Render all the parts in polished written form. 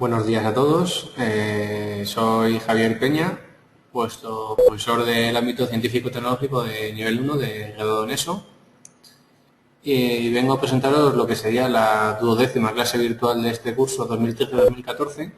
Buenos días a todos. Soy Javier Peña, vuestro profesor del ámbito científico-tecnológico de nivel 1 de grado en ESO. Y vengo a presentaros lo que sería la 12ª clase virtual de este curso 2013-2014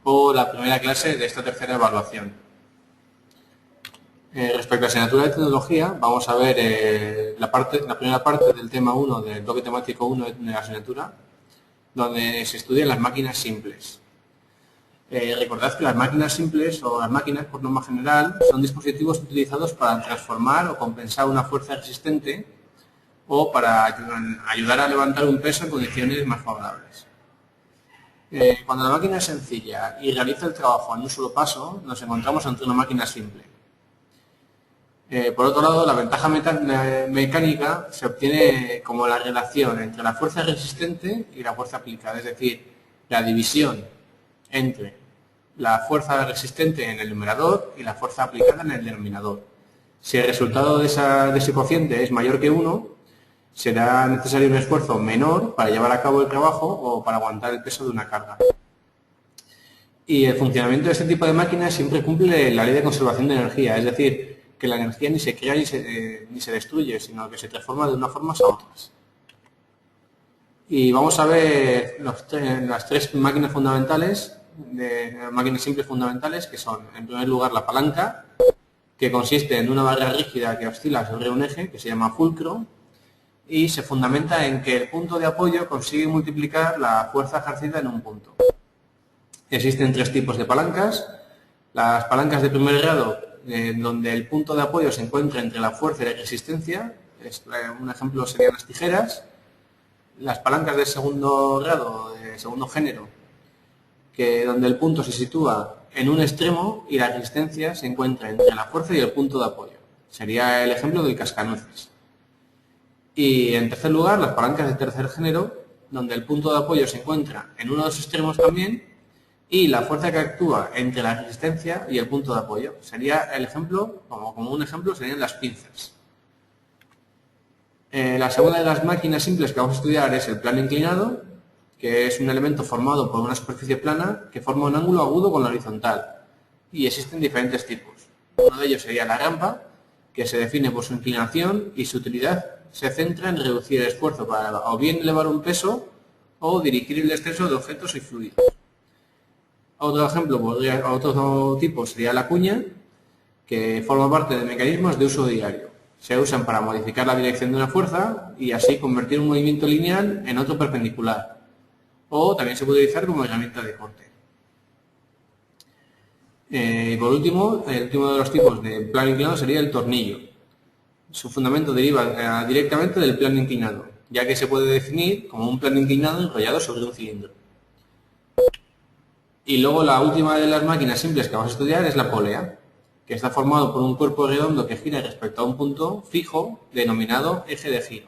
o la primera clase de esta tercera evaluación. Respecto a la asignatura de tecnología, vamos a ver la primera parte del tema 1 del bloque temático 1 de la asignatura, donde se estudian las máquinas simples. Recordad que las máquinas simples o las máquinas por norma general son dispositivos utilizados para transformar o compensar una fuerza resistente o para ayudar a levantar un peso en condiciones más favorables. Cuando la máquina es sencilla y realiza el trabajo en un solo paso, nos encontramos ante una máquina simple. Por otro lado, la ventaja mecánica se obtiene como la relación entre la fuerza resistente y la fuerza aplicada, es decir, la división entre la fuerza resistente en el numerador y la fuerza aplicada en el denominador. Si el resultado de ese cociente es mayor que 1, será necesario un esfuerzo menor para llevar a cabo el trabajo o para aguantar el peso de una carga. Y el funcionamiento de este tipo de máquinas siempre cumple la ley de conservación de energía, es decir, que la energía ni se crea ni se destruye, sino que se transforma de unas formas a otras. Y vamos a ver las tres máquinas fundamentales, máquinas simples fundamentales, que son, en primer lugar, la palanca, que consiste en una barra rígida que oscila sobre un eje, que se llama fulcro, y se fundamenta en que el punto de apoyo consigue multiplicar la fuerza ejercida en un punto. Existen tres tipos de palancas. Las palancas de primer grado, donde el punto de apoyo se encuentra entre la fuerza y la resistencia. Un ejemplo serían las tijeras. Las palancas de segundo grado, de segundo género, donde el punto se sitúa en un extremo y la resistencia se encuentra entre la fuerza y el punto de apoyo. Sería el ejemplo del cascanueces. Y en tercer lugar, las palancas de tercer género, donde el punto de apoyo se encuentra en uno de los extremos también y la fuerza que actúa entre la resistencia y el punto de apoyo. Sería el ejemplo, como un ejemplo, serían las pinzas. La segunda de las máquinas simples que vamos a estudiar es el plano inclinado, que es un elemento formado por una superficie plana que forma un ángulo agudo con la horizontal. Y existen diferentes tipos. Uno de ellos sería la rampa, que se define por su inclinación y su utilidad se centra en reducir el esfuerzo para o bien elevar un peso o dirigir el descenso de objetos y fluidos. Otro tipo sería la cuña, que forma parte de mecanismos de uso diario. Se usan para modificar la dirección de una fuerza y así convertir un movimiento lineal en otro perpendicular. O también se puede utilizar como herramienta de corte. Y por último, el último de los tipos de plano inclinado sería el tornillo. Su fundamento deriva directamente del plano inclinado, ya que se puede definir como un plano inclinado enrollado sobre un cilindro. Y luego la última de las máquinas simples que vamos a estudiar es la polea, que está formado por un cuerpo redondo que gira respecto a un punto fijo denominado eje de giro.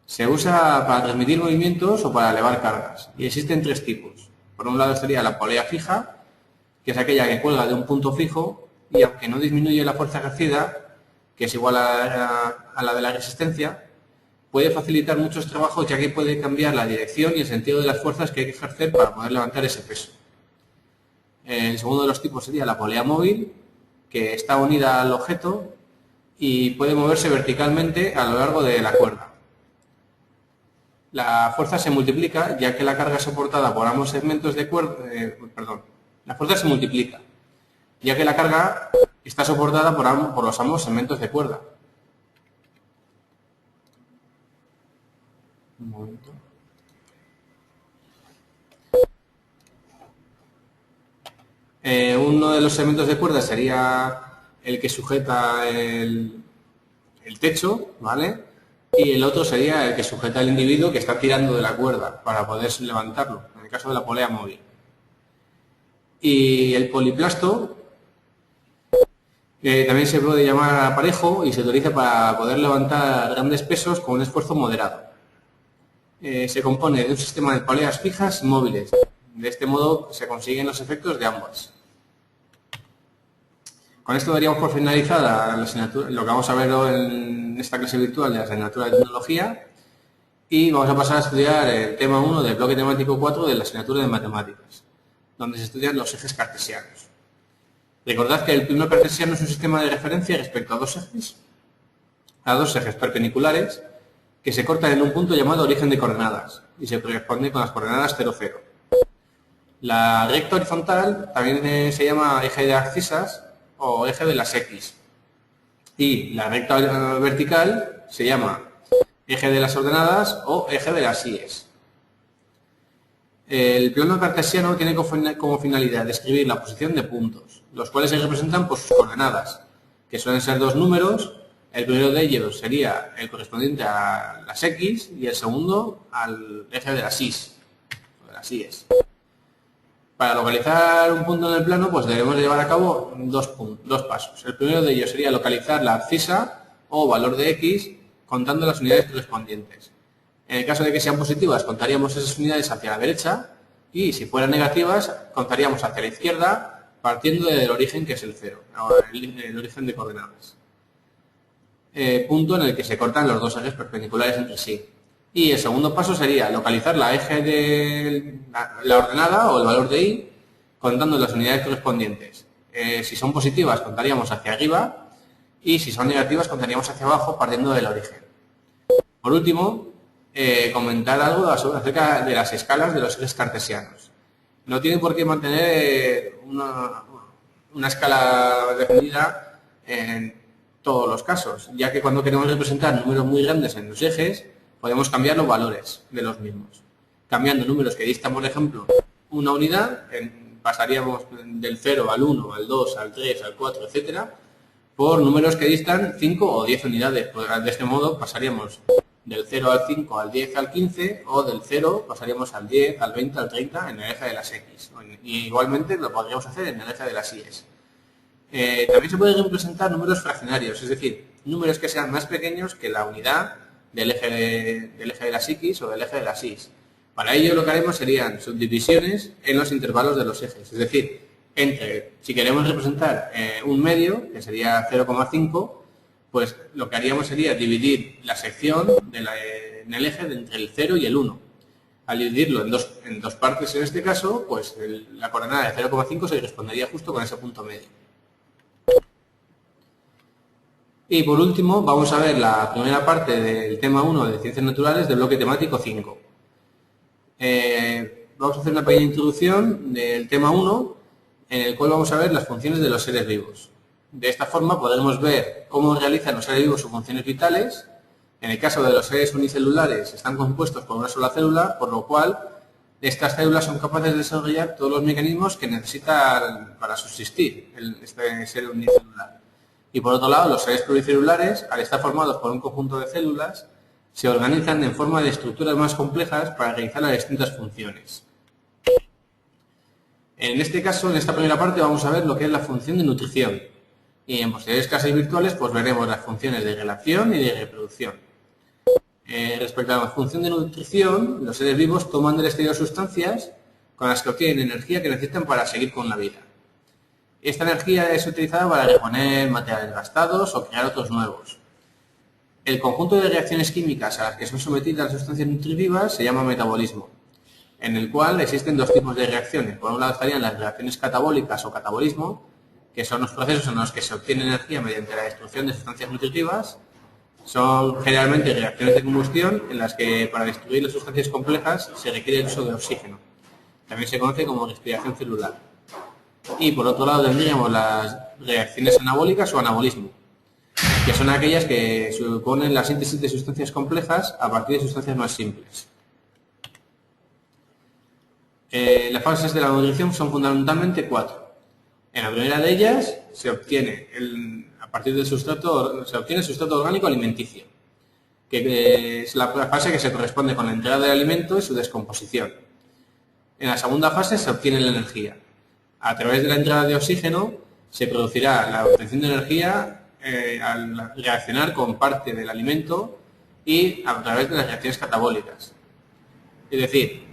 Se usa para transmitir movimientos o para elevar cargas, y existen tres tipos. Por un lado sería la polea fija, que es aquella que cuelga de un punto fijo y aunque no disminuye la fuerza ejercida, que es igual a la de la resistencia, puede facilitar muchos trabajos ya que puede cambiar la dirección y el sentido de las fuerzas que hay que ejercer para poder levantar ese peso. El segundo de los tipos sería la polea móvil, que está unida al objeto y puede moverse verticalmente a lo largo de la cuerda. La fuerza se multiplica ya que la carga soportada por ambos segmentos de cuerda... La fuerza se multiplica ya que la carga está soportada por los ambos segmentos de cuerda. Un momento. Uno de los segmentos de cuerda sería el que sujeta el techo, ¿vale? Y el otro sería el que sujeta al individuo que está tirando de la cuerda para poder levantarlo, en el caso de la polea móvil. Y el poliplasto también se puede llamar aparejo y se utiliza para poder levantar grandes pesos con un esfuerzo moderado. Se compone de un sistema de poleas fijas y móviles. De este modo se consiguen los efectos de ambas. Con esto daríamos por finalizada la asignatura, lo que vamos a ver en esta clase virtual de la asignatura de tecnología. Y vamos a pasar a estudiar el tema 1 del bloque temático 4 de la asignatura de matemáticas, donde se estudian los ejes cartesianos. Recordad que el plano cartesiano es un sistema de referencia respecto a dos ejes perpendiculares que se cortan en un punto llamado origen de coordenadas y se corresponde con las coordenadas 0, 0. La recta horizontal también se llama eje de abscisas o eje de las X. Y la recta vertical se llama eje de las ordenadas o eje de las I's. El plano cartesiano tiene como finalidad describir la posición de puntos, los cuales se representan por sus coordenadas, que suelen ser dos números. El primero de ellos sería el correspondiente a las X y el segundo al eje de las I's. Para localizar un punto en el plano, pues debemos llevar a cabo dos pasos. El primero de ellos sería localizar la abscisa o valor de X contando las unidades correspondientes. En el caso de que sean positivas, contaríamos esas unidades hacia la derecha y si fueran negativas, contaríamos hacia la izquierda partiendo del origen que es el 0, el origen de coordenadas. Punto en el que se cortan los dos ejes perpendiculares entre sí. Y el segundo paso sería localizar la eje de la ordenada o el valor de Y contando las unidades correspondientes. Si son positivas, contaríamos hacia arriba y si son negativas, contaríamos hacia abajo partiendo del origen. Por último, comentar algo acerca de las escalas de los ejes cartesianos. No tiene por qué mantener una escala definida en todos los casos, ya que cuando queremos representar números muy grandes en los ejes, podemos cambiar los valores de los mismos. Cambiando números que distan, por ejemplo, una unidad, pasaríamos del 0 al 1, al 2, al 3, al 4, etcétera, por números que distan 5 o 10 unidades. Pues de este modo pasaríamos del 0 al 5, al 10, al 15, o del 0 pasaríamos al 10, al 20, al 30 en el eje de las X. Y igualmente lo podríamos hacer en el eje de las Y's. También se pueden representar números fraccionarios, es decir, números que sean más pequeños que la unidad del eje de las X o del eje de las Y's. Para ello lo que haremos serían subdivisiones en los intervalos de los ejes, es decir, si queremos representar un medio, que sería 0,5, pues lo que haríamos sería dividir la sección en el eje entre el 0 y el 1. Al dividirlo en dos partes en este caso, pues la coordenada de 0,5 se correspondería justo con ese punto medio. Y por último, vamos a ver la primera parte del tema 1 de Ciencias Naturales del bloque temático 5. Vamos a hacer una pequeña introducción del tema 1, en el cual vamos a ver las funciones de los seres vivos. De esta forma podremos ver cómo realizan los seres vivos sus funciones vitales. En el caso de los seres unicelulares, están compuestos por una sola célula, por lo cual estas células son capaces de desarrollar todos los mecanismos que necesitan para subsistir este ser unicelular. Y por otro lado, los seres pluricelulares, al estar formados por un conjunto de células, se organizan en forma de estructuras más complejas para realizar las distintas funciones. En este caso, en esta primera parte, vamos a ver lo que es la función de nutrición. Y en posteriores clases virtuales, pues veremos las funciones de relación y de reproducción. Respecto a la función de nutrición, los seres vivos toman del exterior sustancias con las que obtienen energía que necesitan para seguir con la vida. Esta energía es utilizada para reponer materiales gastados o crear otros nuevos. El conjunto de reacciones químicas a las que son sometidas las sustancias nutritivas se llama metabolismo, en el cual existen dos tipos de reacciones. Por un lado estarían las reacciones catabólicas o catabolismo, que son los procesos en los que se obtiene energía mediante la destrucción de sustancias nutritivas. Son generalmente reacciones de combustión en las que para destruir las sustancias complejas se requiere el uso de oxígeno. También se conoce como respiración celular. Y por otro lado tendríamos las reacciones anabólicas o anabolismo, que son aquellas que suponen la síntesis de sustancias complejas a partir de sustancias más simples. Las fases de la nutrición son fundamentalmente 4. En la primera de ellas se obtiene a partir del sustrato orgánico alimenticio, que es la fase que se corresponde con la entrada del alimento y su descomposición. En la segunda fase se obtiene la energía. A través de la entrada de oxígeno se producirá la obtención de energía al reaccionar con parte del alimento y a través de las reacciones catabólicas. Es decir,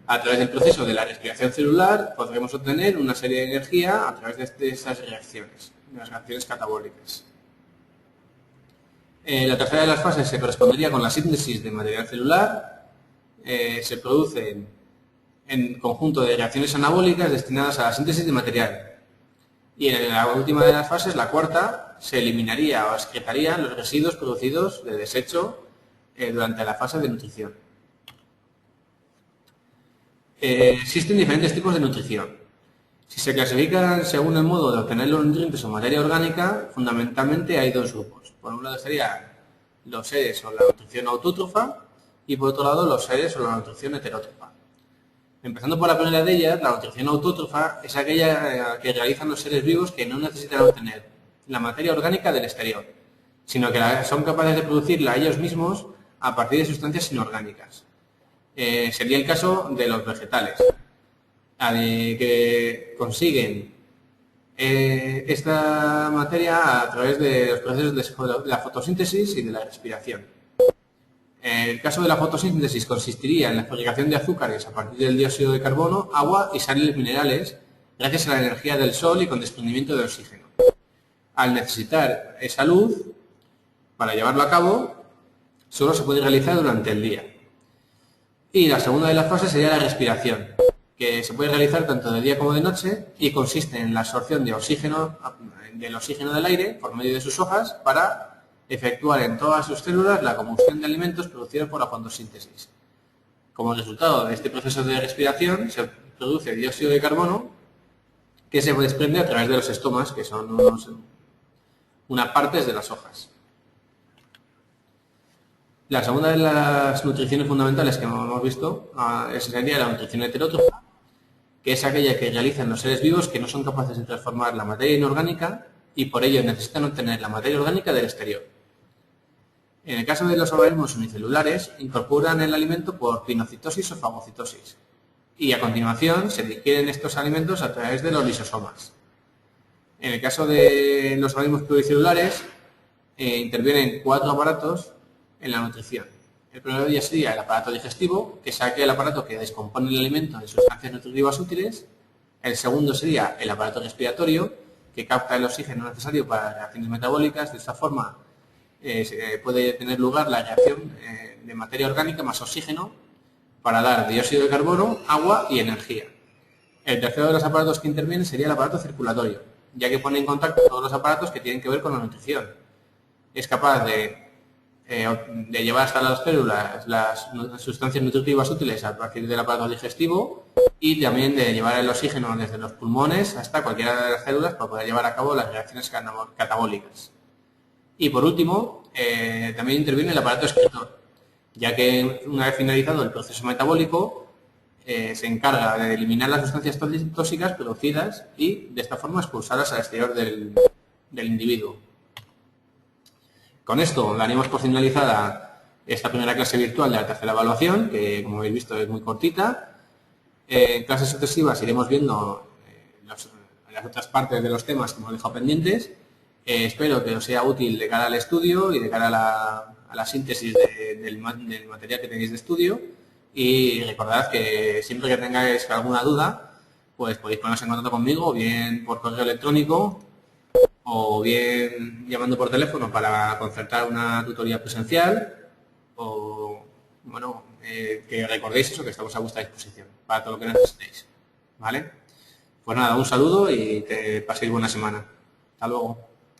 a través del proceso de la respiración celular podremos obtener una serie de energía a través de estas reacciones, de las reacciones catabólicas. La tercera de las fases se correspondería con la síntesis de material celular. Se producen en conjunto de reacciones anabólicas destinadas a la síntesis de material. Y en la última de las fases, la cuarta, se eliminaría o excretarían los residuos producidos de desecho durante la fase de nutrición. Existen diferentes tipos de nutrición. Si se clasifican según el modo de obtener los nutrientes o materia orgánica, fundamentalmente hay dos grupos. Por un lado estarían los seres o la nutrición autótrofa y por otro lado los seres o la nutrición heterótrofa. Empezando por la primera de ellas, la nutrición autótrofa es aquella que realizan los seres vivos que no necesitan obtener la materia orgánica del exterior, sino que son capaces de producirla ellos mismos a partir de sustancias inorgánicas. Sería el caso de los vegetales, que consiguen esta materia a través de los procesos de la fotosíntesis y de la respiración. El caso de la fotosíntesis consistiría en la fabricación de azúcares a partir del dióxido de carbono, agua y sales minerales gracias a la energía del sol y con desprendimiento de oxígeno. Al necesitar esa luz, para llevarlo a cabo, solo se puede realizar durante el día. Y la segunda de las fases sería la respiración, que se puede realizar tanto de día como de noche y consiste en la absorción de oxígeno, del oxígeno del aire por medio de sus hojas para efectuar en todas sus células la combustión de alimentos producidos por la fotosíntesis. Como resultado de este proceso de respiración se produce dióxido de carbono que se desprende a través de los estomas, que son unas partes de las hojas. La segunda de las nutriciones fundamentales que hemos visto sería la nutrición heterótrofa, que es aquella que realizan los seres vivos que no son capaces de transformar la materia inorgánica y por ello necesitan obtener la materia orgánica del exterior. En el caso de los organismos unicelulares, incorporan el alimento por pinocitosis o fagocitosis y a continuación se digieren estos alimentos a través de los lisosomas. En el caso de los organismos pluricelulares, intervienen 4 aparatos en la nutrición. El primero de ellos sería el aparato digestivo, que es aquel aparato que descompone el alimento en sustancias nutritivas útiles. El segundo sería el aparato respiratorio, que capta el oxígeno necesario para reacciones metabólicas. De esta forma puede tener lugar la reacción de materia orgánica más oxígeno para dar dióxido de carbono, agua y energía. El tercero de los aparatos que interviene sería el aparato circulatorio, ya que pone en contacto todos los aparatos que tienen que ver con la nutrición. Es capaz de llevar hasta las células las sustancias nutritivas útiles a partir del aparato digestivo y también de llevar el oxígeno desde los pulmones hasta cualquiera de las células para poder llevar a cabo las reacciones catabólicas. Y por último, también interviene el aparato excretor, ya que una vez finalizado el proceso metabólico se encarga de eliminar las sustancias tóxicas producidas y de esta forma expulsarlas al exterior del individuo. Con esto daríamos por finalizada esta primera clase virtual de la tercera evaluación, que como habéis visto es muy cortita. En clases sucesivas iremos viendo las otras partes de los temas que hemos dejado pendientes. Espero que os sea útil de cara al estudio y de cara a la síntesis del material que tenéis de estudio. Y recordad que siempre que tengáis alguna duda, pues podéis poneros en contacto conmigo, bien por correo electrónico o bien llamando por teléfono para concertar una tutoría presencial o, bueno, que recordéis eso, que estamos a vuestra disposición para todo lo que necesitéis. ¿Vale? Pues nada, un saludo y que paséis buena semana. Hasta luego.